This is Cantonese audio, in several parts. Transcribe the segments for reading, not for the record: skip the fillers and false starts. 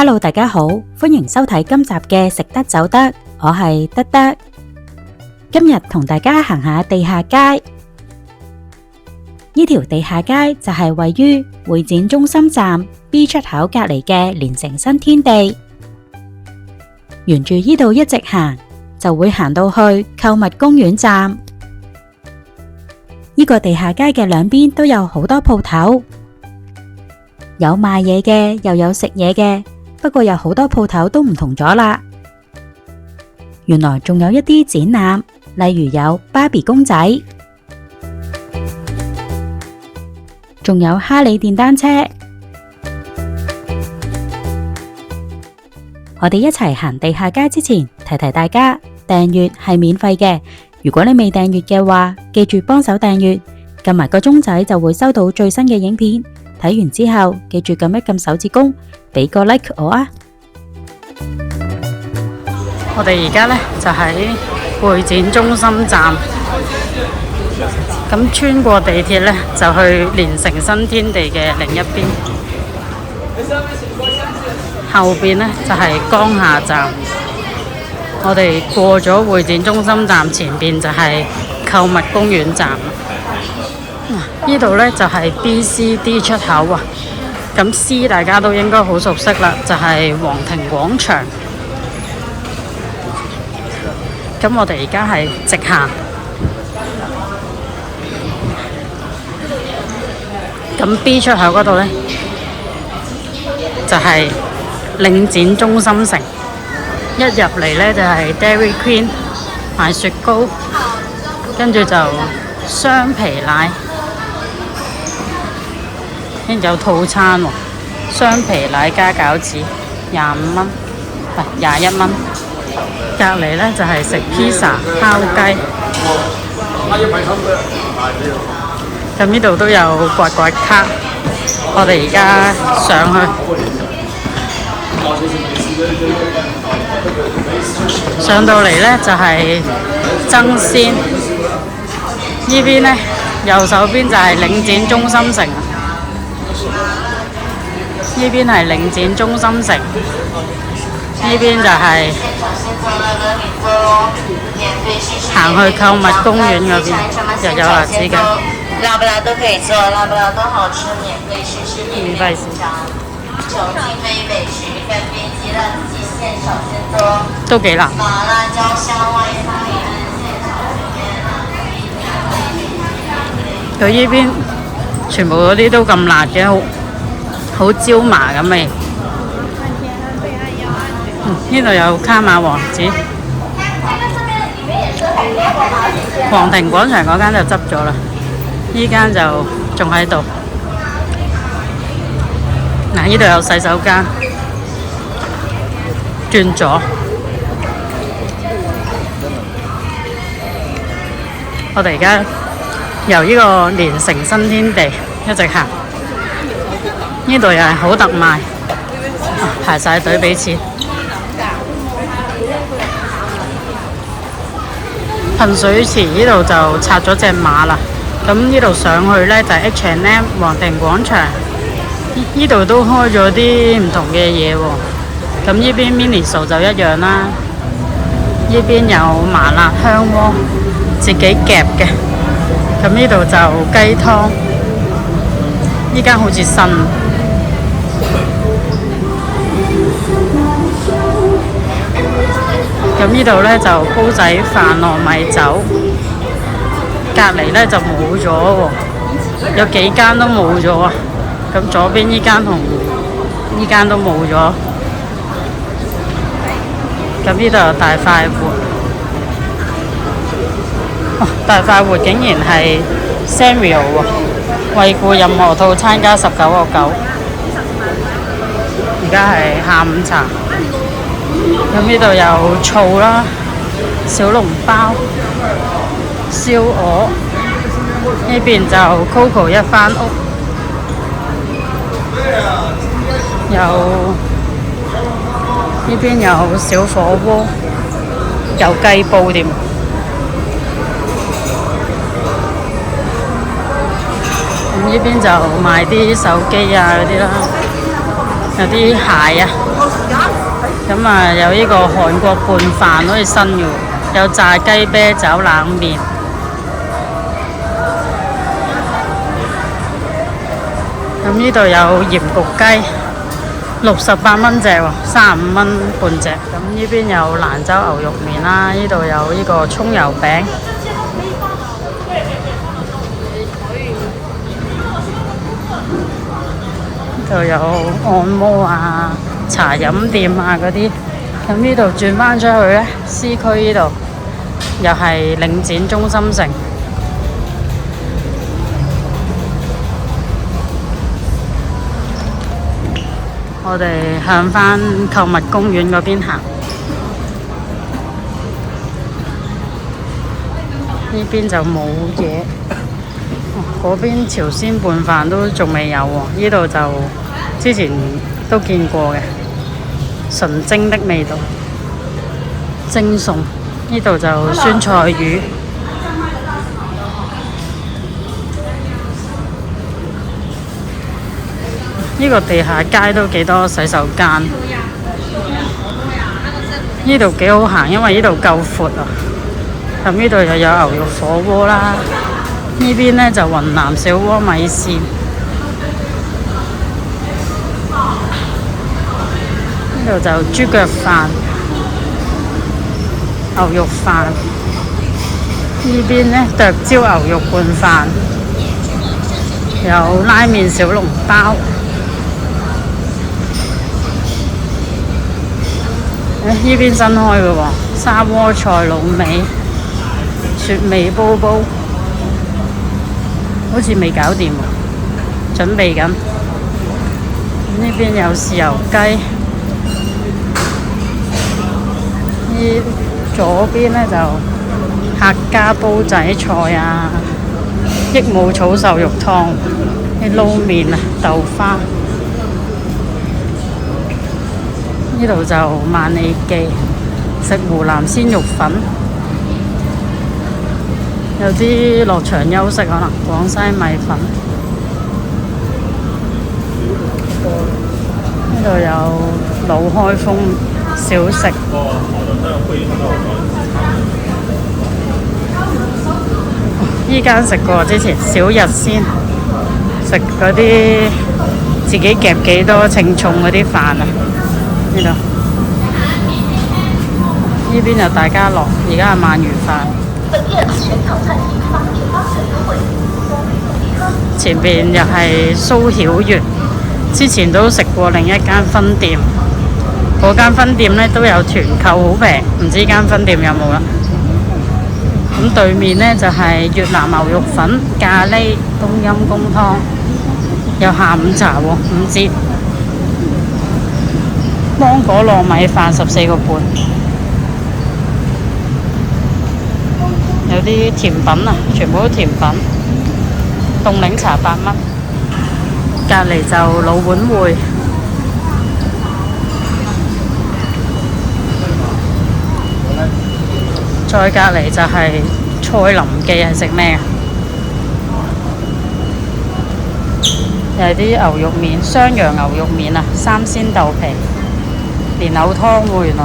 Hello， 大家好，歡迎收睇今集嘅食得走得，我係德德。今日同大家行下地下街。呢條地下街就係位於會展中心站 B 出口隔籬嘅連城新天地。沿住呢度一直行，就會行到去購物公園站。呢個地下街嘅兩邊都有好多鋪頭，有賣嘢嘅，又有食嘢嘅。不過有好多鋪頭都唔同咗啦。原來仲有一啲展覽，例如有芭比公仔，仲有哈利電單車。我哋一齊行地下街之前，提提大家，訂閱係免費嘅。如果你未訂閱嘅話，記住幫手訂閱，撳埋個鐘仔就會收到最新嘅影片。睇完之後，記住撳一撳手指公，俾個 like 我啊！我哋而家呢就喺會展中心站，咁穿過地鐵呢就去連城新天地嘅另一邊，後邊呢就係江夏站。我哋過咗會展中心站，前邊就係購物公園站。呢度呢就係 BCD 出口啊，咁 C 大家都應該好熟悉啦，就係皇庭廣場。咁我哋而家係直行，咁 B 出口嗰度呢，就係領展中心城。一入嚟呢，就係 Dairy Queen 買雪糕，跟住就雙皮奶。跟住有套餐喎，雙皮奶加餃子25蚊，唔係21蚊。隔離呢就係食 pizza 烤雞。咁呢度都有刮刮卡，我哋而家上去，上到嚟呢就係爭鮮。呢邊呢，右手邊就係領展中心城。呢邊係領展中心城，呢邊就係行去購物公園嗰邊，又有辣子雞。拉布拉多可以做，拉布拉多好吃，免費試試。免費試。手機杯美食跟冰激辣自己現炒現多。都幾辣。麻辣椒香味佢呢邊全部嗰啲都咁辣嘅，好椒麻咁味。呢度有卡瑪王子，皇庭廣場嗰間就執咗啦，呢間就仲喺度。嗱，呢度有洗手間，轉左。我哋而家由呢個連城新天地一直行。呢度又係好特賣，排晒隊俾錢。噴水池呢度就拆咗隻馬啦，咁呢度上去呢，就係 H&M 皇庭廣場，呢度都開咗啲唔同嘅嘢喎。咁呢邊 Miniso 就一樣啦，呢邊有麻辣香鍋，自己夾嘅。咁呢度就雞湯，呢間好似新。咁呢度呢，就煲仔飯糯米酒，隔離呢就冇咗喎，有幾間都冇咗啊！咁左邊呢間同呢間都冇咗。咁呢度有大快活，大快活竟然係 Samuel 喎，惠顧任何套餐加19.9。而家係下午茶。咁呢度有醋啦、小籠包、燒鵝，呢邊就 Coco 一番屋，呢邊有小火鍋，有雞煲添。咁呢邊就賣啲手機啊嗰啲啦。有啲蟹啊，咁啊有呢個韓國拌飯好似新嘅喎，有炸雞、啤酒、冷麵。咁呢度有鹽焗雞，68蚊隻喎，35蚊半隻。咁呢邊有蘭州牛肉麵啦，呢度有呢個葱油餅。呢度有按摩啊、茶飲店啊嗰啲。咁呢度轉返出去呢，C區呢度又係領展中心城。我哋向返購物公園嗰邊行，呢邊就冇嘢。嗰邊朝鮮拌飯都仲未有喎，呢度就之前都見過嘅，純蒸的味道，蒸餸。呢度就酸菜魚。呢個地下街都幾多洗手間，呢度幾好行，因為呢度夠闊啊。咁呢度又有牛肉火鍋啦，呢邊呢就雲南小鍋米線，呢度就豬腳飯、牛肉飯，呢邊呢剁椒牛肉拌飯，有拉麵小籠包。呢邊新開嘅喎，砂鍋菜滷味、雪味煲煲，好似未搞掂喎，準備緊。呢邊有豉油雞，呢左邊呢就客家煲仔菜啊、益母草瘦肉湯、啲撈麵啊、豆花。呢度就萬里記，食湖南鮮肉粉，有啲落場休息可能。廣西米粉，呢度有老開封小食，依間食過之前，小日先食嗰啲自己夾幾多稱重嗰啲飯啊。呢度，呢邊就大家樂，而家係鰻魚飯。前邊又係蘇曉月，之前都食過另一間分店，嗰間分店呢都有團購，好平，唔知間分店有冇啦。咁對面呢就係越南牛肉粉、咖喱、冬陰功湯，有下午茶喎，5折。芒果糯米飯14個半，有啲甜品啊，全部都甜品。凍檸茶8蚊，隔離就老碗燴，再隔離就係蔡林記，係食咩啊？又係啲牛肉麵，雙陽牛肉麵啊，3鮮豆皮。蓮藕湯喎，原來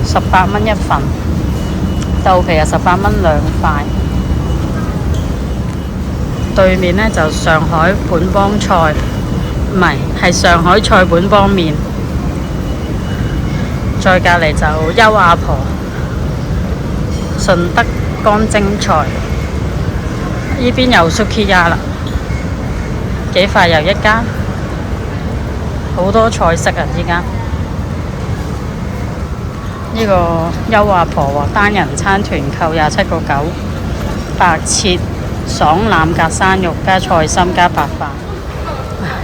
18蚊一份，豆皮啊18蚊2塊。對面呢就上海本幫菜，唔係上海菜本幫麵。再隔離就優阿婆，順德乾蒸菜。呢邊有 Sukiya 啦，幾塊又一間。好多菜式啊！依家呢個優阿婆喎，單人餐團購27個9，白切爽腩隔山肉加菜心加白飯。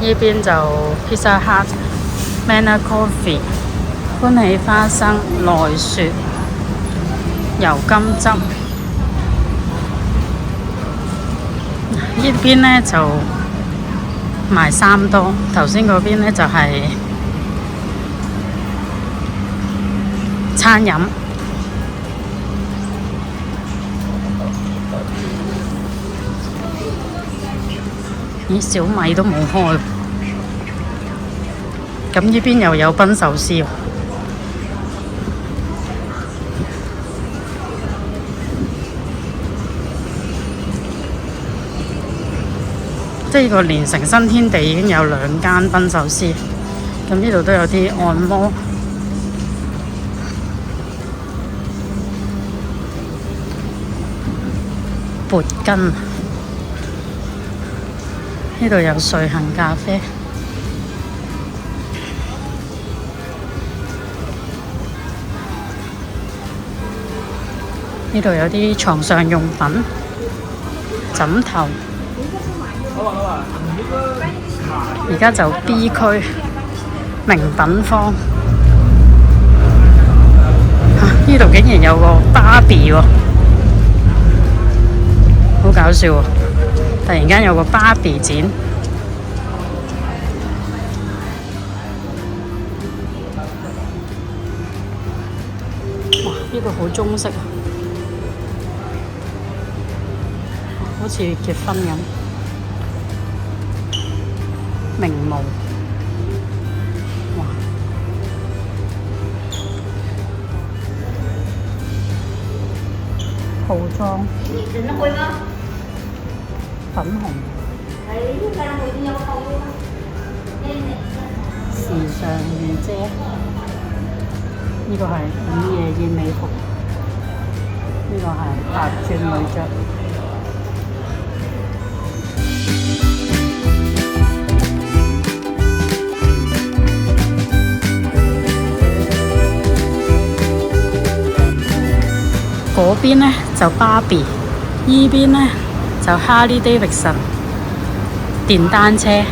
呢邊就 Pizza Hut、Manner Coffee、歡喜花生、奈雪、油甘汁。呢邊呢就賣衫多，頭先嗰邊呢就係餐飲。咦，小米都冇開。咁呢邊又有賓壽司喎。即係呢個連城新天地已經有2間賓壽司，咁呢度都有啲按摩。勃根，呢度有瑞幸咖啡。呢度有啲床上用品、枕頭。而家就 B 區名品坊。呢度竟然有個芭比喎！好搞笑喎！突然間有個芭比展。哇！呢度好中式啊，好似結婚咁。名模，哇！套裝。粉紅。時尚御遮，呢個係午夜燕尾服，呢個係白鑽女爵。嗰邊呢就芭比，依邊呢就哈利戴維森電單車。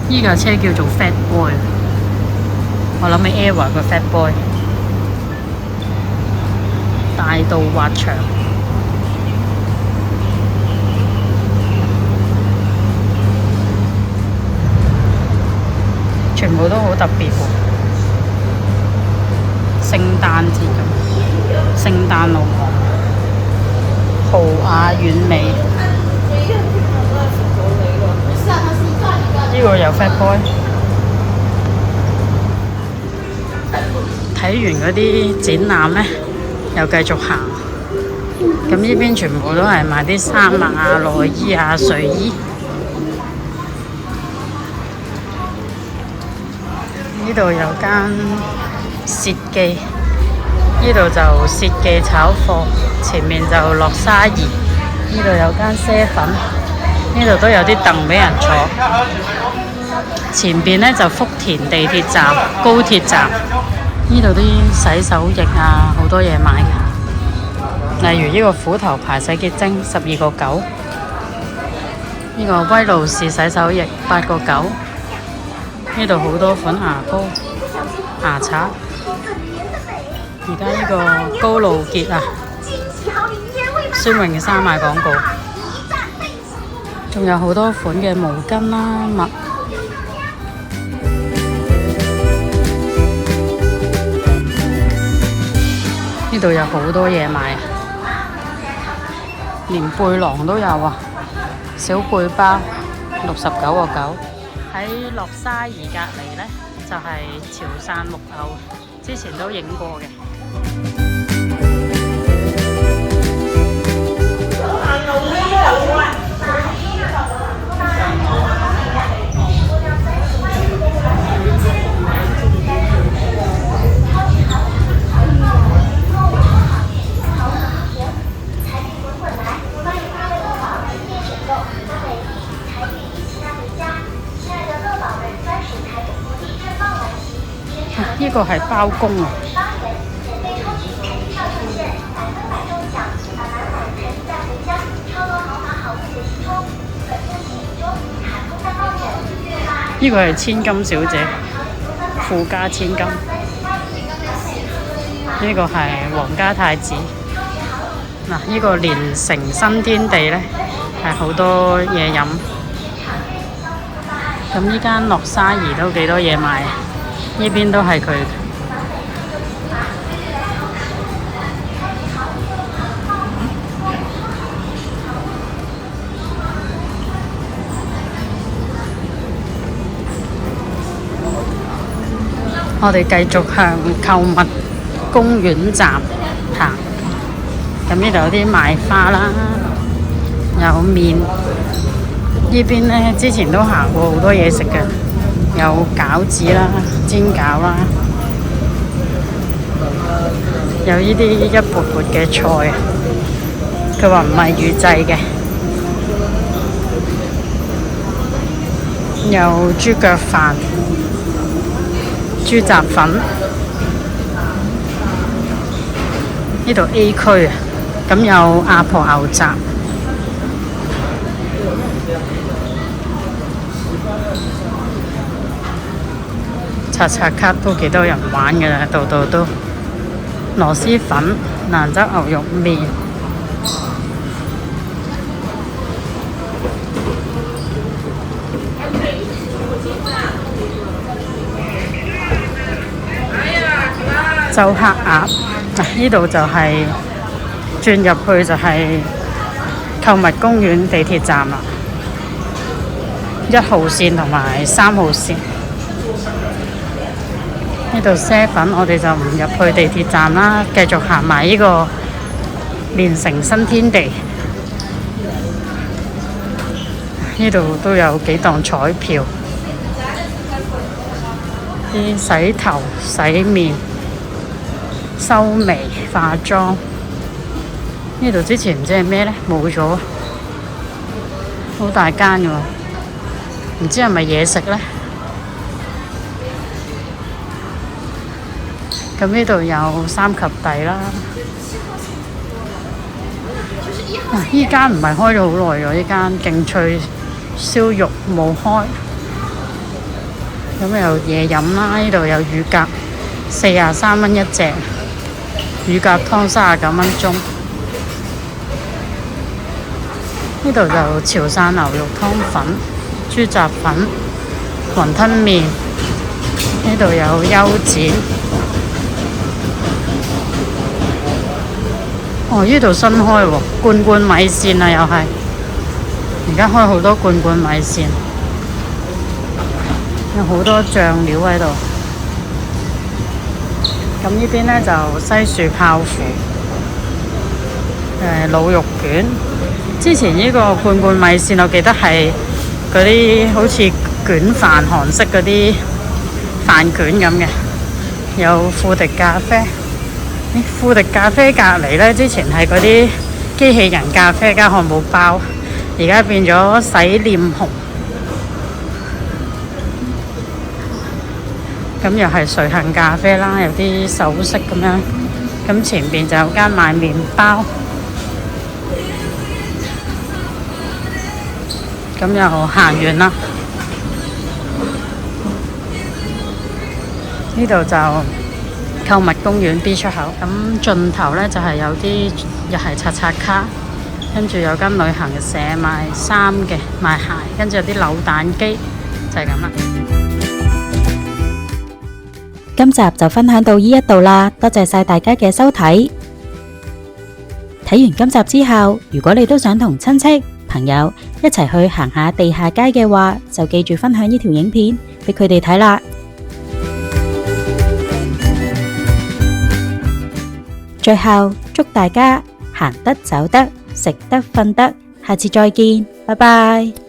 依架車叫做 Fat Boy， 我諗起 Eva 個 Fat Boy。大道滑翔，全部都好特別喎，聖誕節咁，聖誕老婆，豪雅完美。呢個有 Fat Boy。睇完嗰啲展覽呢，又繼續行。咁呢邊全部都係賣啲衫啊、內衣啊、睡衣。呢度有間薛記，呢度就薛記炒貨，前面就樂沙怡。呢度有間啡粉，呢度都有啲凳俾人坐。前邊呢就福田地鐵站、高鐵站。呢度啲洗手液啊，好多嘢買嘅。例如呢個虎頭牌洗潔精12個9，呢個威露士洗手液8個9。呢度好多款牙膏、牙刷。而家呢個高露潔啊，孫穎莎賣廣告。仲有好多款嘅毛巾啦、襪。呢度有好多嘢買，連背囊都有啊！小背包69個9。喺樂沙怡隔離呢，就係潮汕木偶，之前都影過嘅。呢個係包公啊！呢個係千金小姐，富家千金。呢個係皇家太子。嗱，呢個連城新天地呢，係好多嘢飲。咁呢間樂沙怡都幾多嘢買。呢邊都係佢。我哋繼續向購物公園站行。咁呢度有啲賣花啦，有麵。呢邊呢，之前都行過好多嘢食嘅，有餃子啦、煎餃啦，有呢啲一缽缽嘅菜，佢話唔係預製嘅，有豬腳飯、豬雜粉。呢度 A 區啊，咁有阿婆牛雜。刷刷卡都幾多人玩㗎啦，度度都螺螄粉、蘭州牛肉麵。周黑鴨嗱，呢度就係轉入去就係購物公園地鐵站啦，1號線同埋3號線。呢度7，我哋就唔入去地鐵站啦，繼續行埋呢個連城新天地。呢度都有幾檔彩票，啲洗頭、洗面、修眉、化妝。呢度之前唔知係咩呢？冇咗，好大間㗎喎，唔知係咪嘢食呢？咁呢度有三及第啦。依間唔係開咗好耐咗，依間勁脆燒肉冇開。咁有嘢飲啦，呢度有乳鴿，43蚊一隻，乳鴿湯39蚊盅。呢度就潮汕牛肉湯粉、豬雜粉、雲吞麵。呢度有優展。哦，呢度新開喎，罐罐米線啊，又係。而家開好多罐罐米線，有好多醬料喺度。咁呢邊呢，就西薯泡芙、滷肉卷。之前呢個罐罐米線，我記得係嗰啲好似卷飯韓式嗰啲飯卷咁嘅。有富迪咖啡。富迪咖啡隔離呢，之前係嗰啲機器人咖啡加漢堡包，而家變咗洗臉紅。咁又係隨行咖啡啦，有啲首飾咁樣。咁前邊就有間賣麵包。咁又行完啦。呢度就購物公園 B 出口，咁盡頭呢，就係有啲又係刷刷卡，跟住有間旅行社賣衫嘅、賣鞋，跟住有啲扭蛋機，就係咁啦。今集就分享到呢一度啦，多謝晒大家嘅收睇。睇完今集之後，如果你都想同親戚朋友一齊去行下地下街嘅話，就記住分享呢條影片俾佢哋睇啦。最後祝大家行得走得食得瞓得，下次再見，拜拜。